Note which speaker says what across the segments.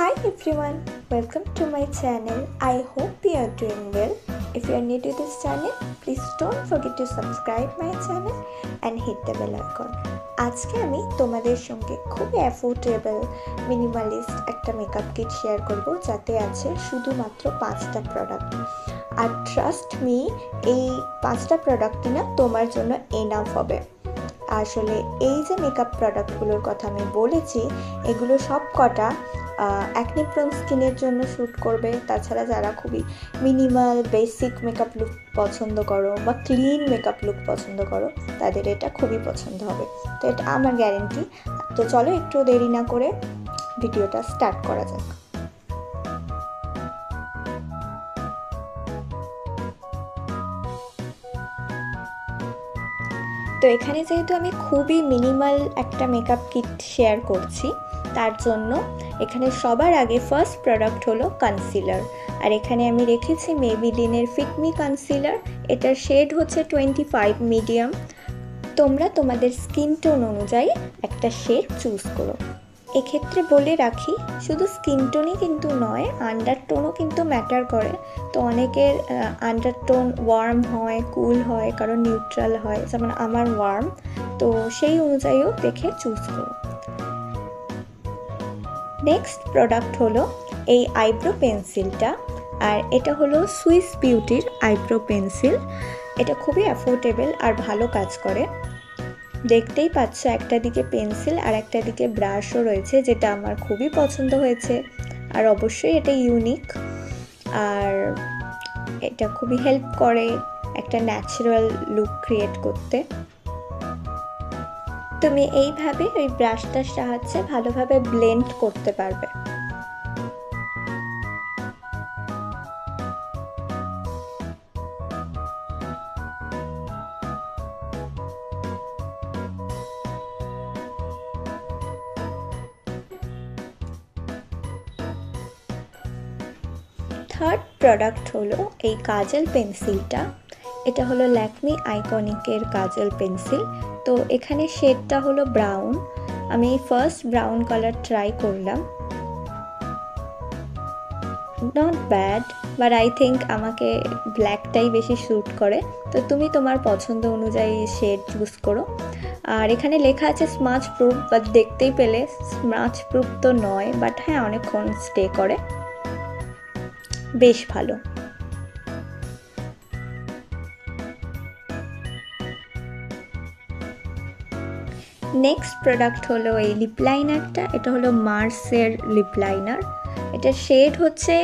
Speaker 1: Hi everyone, welcome to my channel. I hope you are doing well. If you are new to this channel, please don't forget to subscribe my channel and hit the bell icon. আজকে আমি তোমাদের সঙ্গে খুব affordable minimalist একটা makeup kit share করব যাতে আছে শুধুমাত্র 5টা প্রোডাক্ট। আর ট্রাস্ট মি, এই 5টা প্রোডাক্টই না তোমার জন্য এনাফ হবে। আসলে এই যে মেকআপ প্রোডাক্টগুলোর কথা আমি বলেছি, এগুলো সব কটা অ্যাকনে প্রোন স্কিনের জন্য শ্যুট করবে। তাছাড়া যারা খুবই মিনিমাল বেসিক মেকআপ লুক পছন্দ করো বা ক্লিন মেকআপ লুক পছন্দ করো, তাদের এটা খুবই পছন্দ হবে। তো এটা আমার গ্যারেন্টি। তো চলো একটু দেরি না করে ভিডিওটা স্টার্ট করা যাক। তো এখানে যেহেতু আমি খুবই মিনিমাল একটা মেকআপ কিট শেয়ার করছি, তার জন্য এখানে সবার আগে ফার্স্ট প্রোডাক্ট হলো কনসিলার। আর এখানে আমি রেখেছি মেবিলিনের ফিট মি কনসিলার। এটার শেড হচ্ছে 25 মিডিয়াম। তোমরা তোমাদের স্কিন টোন অনুযায়ী একটা শেড চুজ করো। এক্ষেত্রে বলে রাখি, শুধু স্কিন টোনই কিন্তু নয়, আন্ডারটোনও কিন্তু ম্যাটার করে। তো অনেকের আন্ডারটোন ওয়ার্ম হয়, কুল হয়, কারণ নিউট্রাল হয়, যেমন আমার ওয়ার্ম। তো সেই অনুযায়ীও দেখে চুজ করো। নেক্সট প্রোডাক্ট হলো এই আইব্রো পেন্সিলটা। আর এটা হলো সুইস বিউটির আইব্রো পেন্সিল। এটা খুবই অ্যাফোর্ডেবল আর ভালো কাজ করে। দেখতেই পাচ্ছ, একটা দিকে পেন্সিল আর একটা দিকে ব্রাশও রয়েছে, যেটা আমার খুবই পছন্দ হয়েছে। আর অবশ্যই এটা ইউনিক, আর এটা খুবই হেল্প করে একটা ন্যাচারাল লুক ক্রিয়েট করতে। তুমি এইভাবে ওই ব্রাশটার সাহায্যে ভালোভাবে ব্লেন্ড করতে পারবে। থার্ড প্রোডাক্ট হলো এই কাজল পেন্সিলটা। এটা হলো ল্যাকমি আইকনিকের কাজল পেন্সিল। তো এখানে শেডটা হলো ব্রাউন। আমি ফার্স্ট ব্রাউন কালার ট্রাই করলাম, not bad, but I think আমাকে ব্ল্যাকটাই বেশি স্যুট করে। তো তুমি তোমার পছন্দ অনুযায়ী শেড চুজ করো। আর এখানে লেখা আছে স্মাচ প্রুফ, বাট দেখতেই পেলে স্মাচ প্রুফ তো নয়, বাট হ্যাঁ অনেকক্ষণ স্টে করে, বেশ ভালো। নেক্সট প্রোডাক্ট হলো এই লিপ লাইনারটা। এটা হলো মার্সের লিপ লাইনার। এটার শেড হচ্ছে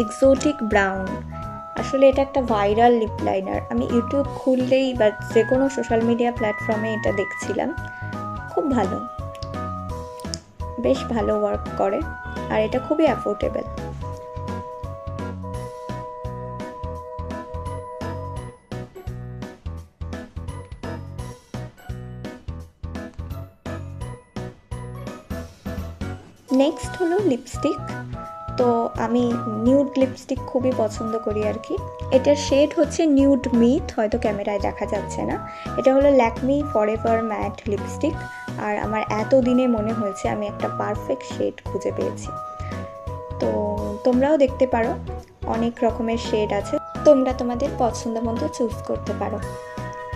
Speaker 1: এক্সোটিক ব্রাউন। আসলে এটা একটা ভাইরাল লিপ লাইনার। আমি ইউটিউব খুললেই বা যে কোনো সোশ্যাল মিডিয়া প্ল্যাটফর্মে এটা দেখছিলাম। খুব ভালো, বেশ ভালো ওয়ার্ক করে, আর এটা খুবই অ্যাফোর্ডেবল। নেক্সট হলো লিপস্টিক। তো আমি নিউড লিপস্টিক খুবই পছন্দ করি আর কি। এটার শেড হচ্ছে নিউড মিথ, হয়তো ক্যামেরায় দেখা যাচ্ছে না। এটা হলো ল্যাকমি ফরএভার ম্যাট লিপস্টিক। আর আমার এতদিনে মনে হয়েছে আমি একটা পারফেক্ট শেড খুঁজে পেয়েছি। তো তোমরাও দেখতে পারো, অনেক রকমের শেড আছে, তোমরা তোমাদের পছন্দ মতো চুজ করতে পারো।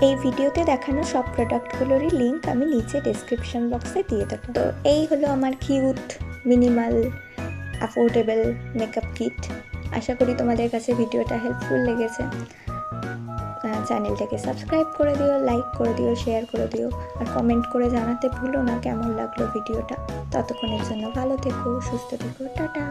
Speaker 1: এই ভিডিওতে দেখানো সব প্রোডাক্টগুলোরই লিঙ্ক আমি নিচে ডেসক্রিপশন বক্সে দিয়ে দেবো। তো এই হলো আমার cute minimal affordable makeup kit. আশা করি তোমাদের কাছে ভিডিওটা হেল্পফুল লেগেছে। চ্যানেলটাকে সাবস্ক্রাইব করে দিও, লাইক করে দিও, শেয়ার করে দিও, আর কমেন্ট করে জানাতে ভুলো না কেমন লাগলো ভিডিওটা। ততক্ষণের জন্য ভালো থেকো, সুস্থ থেকো, টাটা।